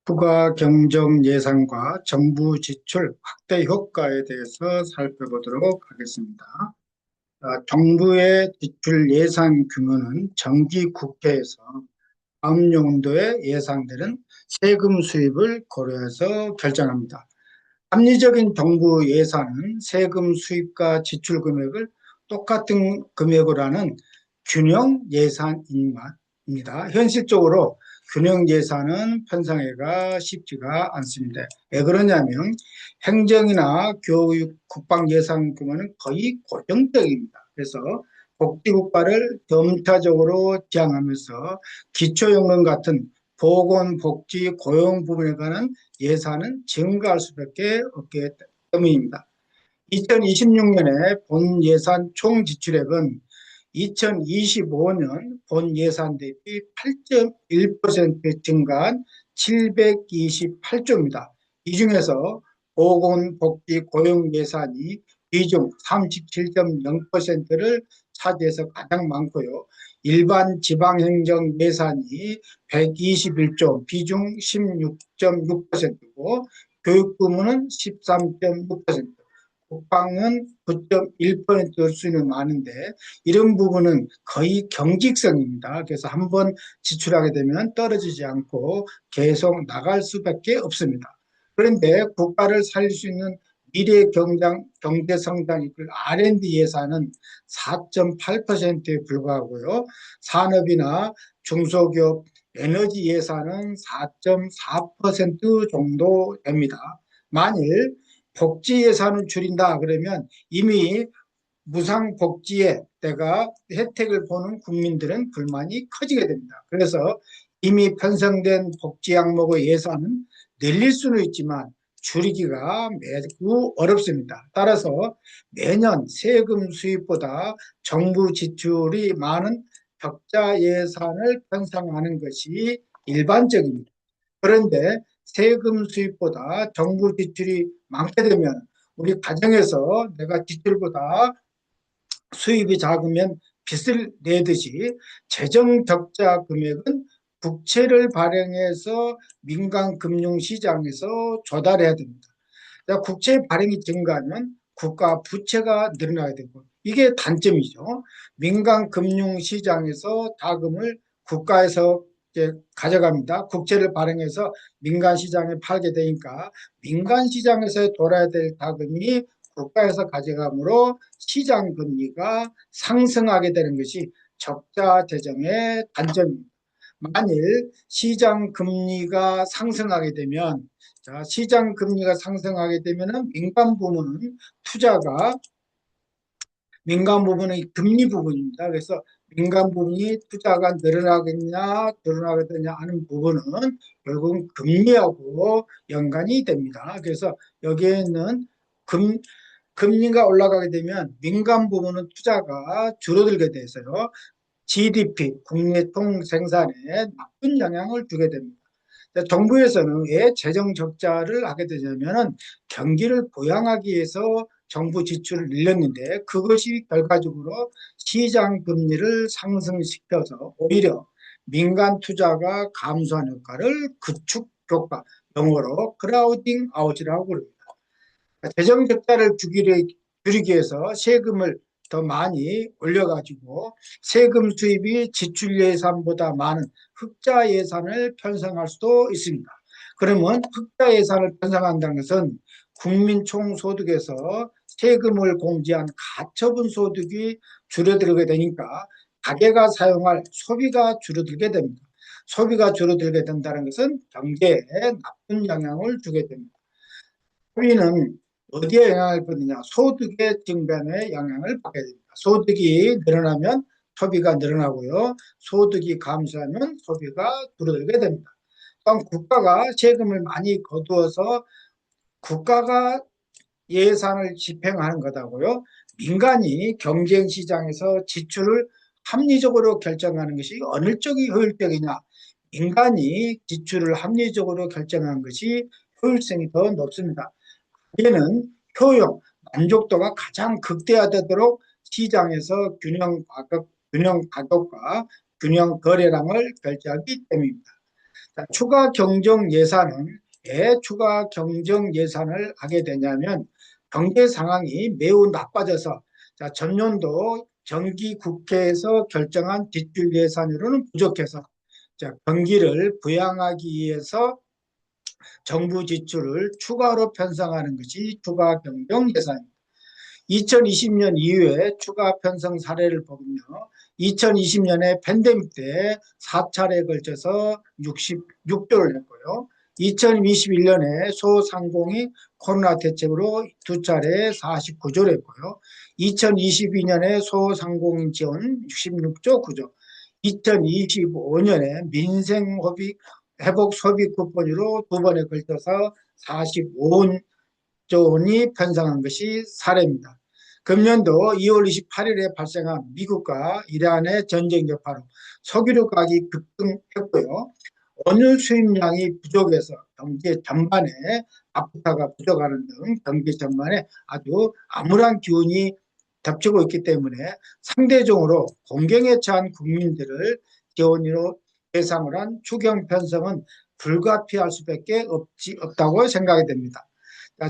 부가 경정 예산과 정부 지출 확대 효과에 대해서 살펴보도록 하겠습니다. 정부의 지출 예산 규모는 정기 국회에서 다음 연도에 예상되는 세금 수입을 고려해서 결정합니다. 합리적인 정부 예산은 세금 수입과 지출 금액을 똑같은 금액으로 하는 균형 예산입니다. 현실적으로 균형 예산은 편성하기가 쉽지가 않습니다. 왜 그러냐면 행정이나 교육, 국방 예산 규모는 거의 고정적입니다. 그래서 복지국가를 점차적으로 지향하면서 기초연금 같은 보건복지, 고용 부분에 관한 예산은 증가할 수밖에 없기 때문입니다. 2026년에 본 예산 총 지출액은 2025년 본 예산 대비 8.1% 증가한 728조입니다. 이 중에서 보건복지 고용 예산이 비중 37.0%를 차지해서 가장 많고요. 일반 지방행정 예산이 121조, 비중 16.6%고 교육 부문은 13.6%, 국방은 9.1% 수준은 많은데 이런 부분은 거의 경직성입니다. 그래서 한번 지출하게 되면 떨어지지 않고 계속 나갈 수밖에 없습니다. 그런데 국가를 살릴 수 있는 미래 경제 성장이 R&D 예산은 4.8%에 불과하고요. 산업이나 중소기업 에너지 예산은 4.4% 정도 됩니다. 만일 복지 예산을 줄인다 그러면 이미 무상복지에 내가 혜택을 보는 국민들은 불만이 커지게 됩니다. 그래서 이미 편성된 복지 항목의 예산은 늘릴 수는 있지만 줄이기가 매우 어렵습니다. 따라서 매년 세금 수입보다 정부 지출이 많은 적자 예산을 편성하는 것이 일반적입니다. 그런데 세금 수입보다 정부 지출이 많게 되면 우리 가정에서 내가 지출보다 수입이 작으면 빚을 내듯이 재정 적자 금액은 국채를 발행해서 민간 금융시장에서 조달해야 됩니다. 국채 발행이 증가하면 국가 부채가 늘어나게 되고 이게 단점이죠. 민간 금융시장에서 자금을 국가에서 이제 가져갑니다. 국채를 발행해서 민간 시장에 팔게 되니까 민간 시장에서 돌아야 될 자금이 국가에서 가져가므로 시장 금리가 상승하게 되는 것이 적자 재정의 단점입니다. 만일 시장 금리가 상승하게 되면 시장 금리가 상승하게 되면은 민간 부분의 금리 부분입니다. 그래서 민간 부분이 투자가 늘어나겠냐 늘어나겠느냐 하는 부분은 결국은 금리하고 연관이 됩니다. 그래서 여기에는 금리가 올라가게 되면 민간 부분은 투자가 줄어들게 돼서요. GDP, 국내 총생산에 나쁜 영향을 주게 됩니다. 정부에서는 왜 재정 적자를 하게 되냐면은 경기를 부양하기 위해서 정부 지출을 늘렸는데 그것이 결과적으로 시장 금리를 상승시켜서 오히려 민간 투자가 감소한 효과를 구축 효과, 영어로 크라우딩 아웃이라고 합니다. 재정 적자를 줄이기 위해서 세금을 더 많이 올려가지고 세금 수입이 지출 예산보다 많은 흑자 예산을 편성할 수도 있습니다. 그러면 흑자 예산을 편성한다는 것은 국민 총소득에서 세금을 공제한 가처분 소득이 줄어들게 되니까 가게가 사용할 소비가 줄어들게 됩니다. 소비가 줄어들게 된다는 것은 경제에 나쁜 영향을 주게 됩니다. 소비는 어디에 영향을 받느냐? 소득의 증감에 영향을 받게 됩니다. 소득이 늘어나면 소비가 늘어나고요. 소득이 감소하면 소비가 줄어들게 됩니다. 또한 국가가 세금을 많이 거두어서 국가가 예산을 집행하는 것하고요. 민간이 경쟁시장에서 지출을 합리적으로 결정하는 것이 어느 쪽이 효율적이냐? 민간이 지출을 합리적으로 결정하는 것이 효율성이 더 높습니다. 이는 효용, 만족도가 가장 극대화되도록 시장에서 균형 가격과 균형 거래량을 결제하기 때문입니다. 자, 추가 경정 예산은 왜 추가 경정 예산을 하게 되냐면 경제 상황이 매우 나빠져서 자, 전년도 정기 국회에서 결정한 뒷줄 예산으로는 부족해서 자, 경기를 부양하기 위해서 정부 지출을 추가로 편성하는 것이 추가 경정 예산입니다. 2020년 이후에 추가 편성 사례를 보면요. 2020년에 팬데믹 때 4차례에 걸쳐서 66조를 냈고요. 2021년에 소상공인 코로나 대책으로 2차례 49조를 했고요. 2022년에 소상공인 지원 66조 9조, 2025년에 민생 회복 소비 쿠폰으로 두 번에 걸쳐서 45조 원이 편성한 것이 사례입니다. 금년도 2월 28일에 발생한 미국과 이란의 전쟁 여파로 석유류 가격이 급등했고요. 원유 수입량이 부족해서 경제 전반에 나프타가 부족하는 등 경제 전반에 아주 암울한 기운이 덮치고 있기 때문에 상대적으로 공경에 처한 국민들을 기원으로 대상으로 한 추경 편성은 불가피할 수밖에 없다고 생각이 됩니다.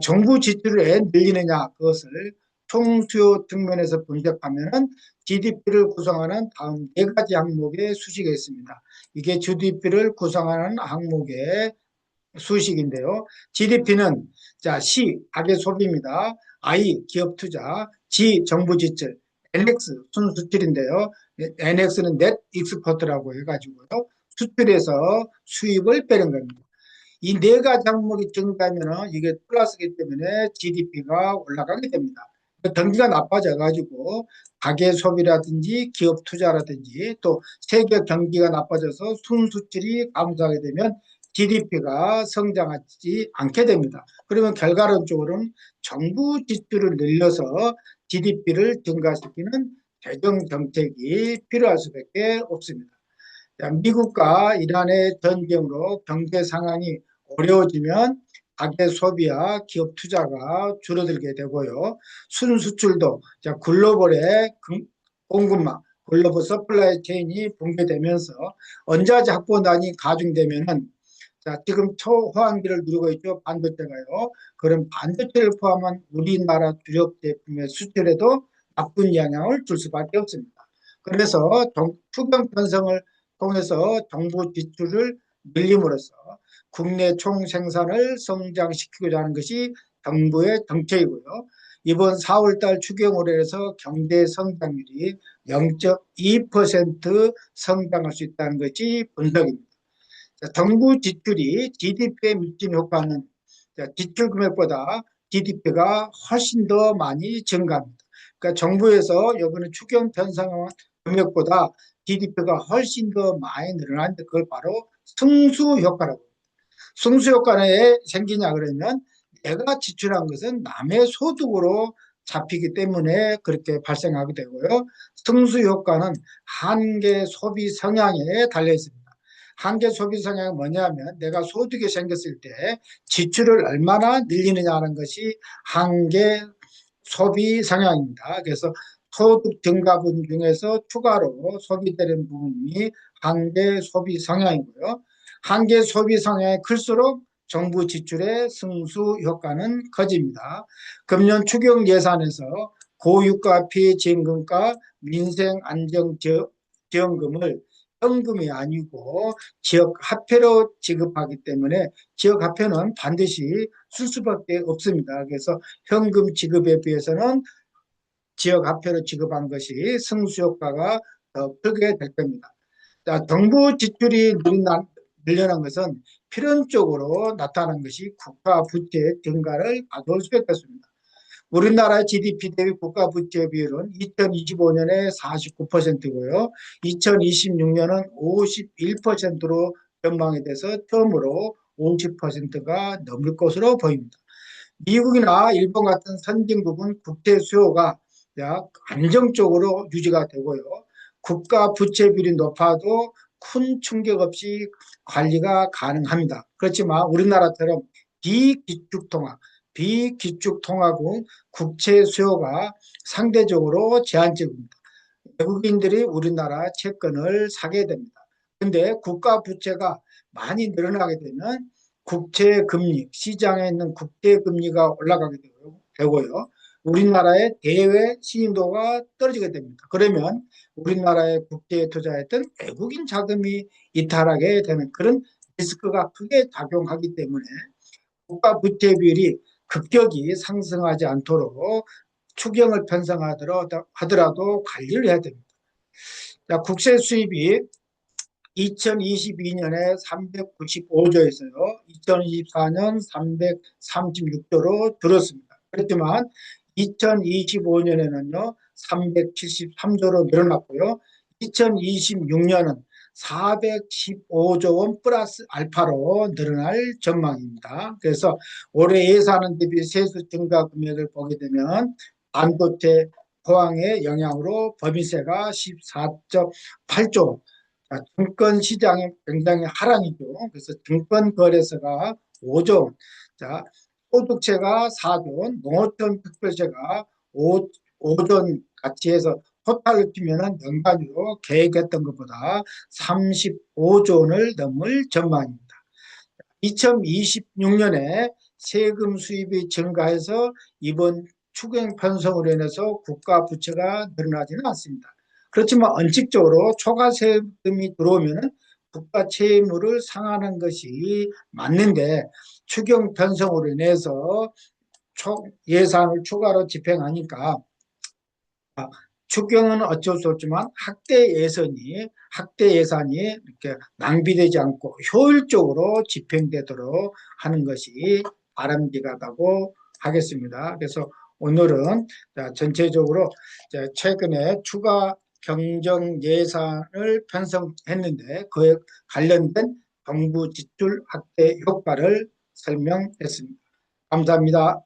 정부 지출을 왜 늘리느냐 그것을 총수요 측면에서 분석하면 GDP를 구성하는 다음 네 가지 항목의 수식이 있습니다. 이게 GDP를 구성하는 항목의 수식인데요. GDP는 자, C 가계 소비입니다. I 기업 투자, G 정부 지출, NX 순수출인데요. NX는 net export라고 해가지고요. 수출에서 수입을 빼는 겁니다. 이 네 가지 항목이 증가하면 이게 플러스이기 때문에 GDP가 올라가게 됩니다. 경기가 나빠져가지고 가계 소비라든지 기업 투자라든지 또 세계 경기가 나빠져서 순수출이 감소하게 되면 GDP가 성장하지 않게 됩니다. 그러면 결과론적으로는 정부 지출을 늘려서 GDP를 증가시키는 재정 정책이 필요할 수밖에 없습니다. 미국과 이란의 전쟁으로 경제 상황이 어려워지면 가계 소비와 기업 투자가 줄어들게 되고요. 순수출도 글로벌의 공급망, 글로벌 서플라이 체인이 붕괴되면서 원자재 확보난이 가중되면은 지금 초호황기를 누리고 있죠. 반도체가요. 그런 반도체를 포함한 우리나라 주력 제품의 수출에도 나쁜 영향을 줄 수밖에 없습니다. 그래서 추경 편성을 통해서 정부 지출을 늘림으로써 국내 총생산을 성장시키고자 하는 것이 정부의 정책이고요. 이번 4월달 추경으로 해서 경제 성장률이 0.2% 성장할 수 있다는 것이 분석입니다. 정부 지출이 GDP에 미치는 효과는 지출 금액보다 GDP가 훨씬 더 많이 증가합니다. 그러니까 정부에서 이번에 추경 편성한 금액보다 GDP가 훨씬 더 많이 늘어나는데 그걸 바로 승수 효과라고 합니다. 승수 효과는 왜 생기냐 그러면 내가 지출한 것은 남의 소득으로 잡히기 때문에 그렇게 발생하게 되고요. 승수 효과는 한계 소비 성향에 달려 있습니다. 한계 소비 성향이 뭐냐면 내가 소득이 생겼을 때 지출을 얼마나 늘리느냐 하는 것이 한계 소비 성향입니다. 그래서 소득 증가분 중에서 추가로 소비되는 부분이 한계 소비 성향이고요. 한계 소비 성향이 클수록 정부 지출의 승수 효과는 커집니다. 금년 추경 예산에서 고유가 피해지원금과 민생안정지원금을 현금이 아니고 지역화폐로 지급하기 때문에 지역화폐는 반드시 쓸 수밖에 없습니다. 그래서 현금 지급에 비해서는 지역화폐로 지급한 것이 승수효과가 더 크게 될 겁니다. 자, 정부 지출이 늘어난 것은 필연적으로 나타난 것이 국가 부채 증가를 가져올 수밖에 없습니다. 우리나라 GDP 대비 국가 부채 비율은 2025년에 49%고요. 2026년은 51%로 전망이 돼서 처음으로 50%가 넘을 것으로 보입니다. 미국이나 일본 같은 선진국은 국채 수요가 약 안정적으로 유지가 되고요. 국가 부채 비율이 높아도 큰 충격 없이 관리가 가능합니다. 그렇지만 우리나라처럼 비기축통화국 국채 수요가 상대적으로 제한적입니다. 외국인들이 우리나라 채권을 사게 됩니다. 근데 국가 부채가 많이 늘어나게 되면 국채 금리, 시장에 있는 국채 금리가 올라가게 되고요. 우리나라의 대외 신인도가 떨어지게 됩니다. 그러면 우리나라의 국제에 투자했던 외국인 자금이 이탈하게 되는 그런 리스크가 크게 작용하기 때문에 국가 부채 비율이 급격히 상승하지 않도록 추경을 편성하더라도 관리를 해야 됩니다. 자, 국세 수입이 2022년에 395조에서요. 2024년 336조로 줄었습니다. 그렇지만 2025년에는요. 373조로 늘어났고요. 2026년은 415조 원 플러스 알파로 늘어날 전망입니다. 그래서 올해 예산안 대비 세수 증가 금액을 보게 되면 반도체 포항의 영향으로 법인세가 14.8조, 증권 시장이 굉장히 하락이죠. 그래서 증권 거래소가 5조 원, 자, 소득세가 4조 원, 농어촌 특별세가 5조 원 같이 해서 토탈을 치면은 연간으로 계획했던 것보다 35조 원을 넘을 전망입니다. 2026년에 세금 수입이 증가해서 이번 추경 편성으로 인해서 국가 부채가 늘어나지는 않습니다. 그렇지만 원칙적으로 초과 세금이 들어오면 국가 채무를 상환하는 것이 맞는데 추경 편성으로 인해서 예산을 추가로 집행하니까 추경은 어쩔 수 없지만 학대 예산이 이렇게 낭비되지 않고 효율적으로 집행되도록 하는 것이 바람직하다고 하겠습니다. 그래서 오늘은 전체적으로 최근에 추가 경정 예산을 편성했는데 그에 관련된 정부 지출 확대 효과를 설명했습니다. 감사합니다.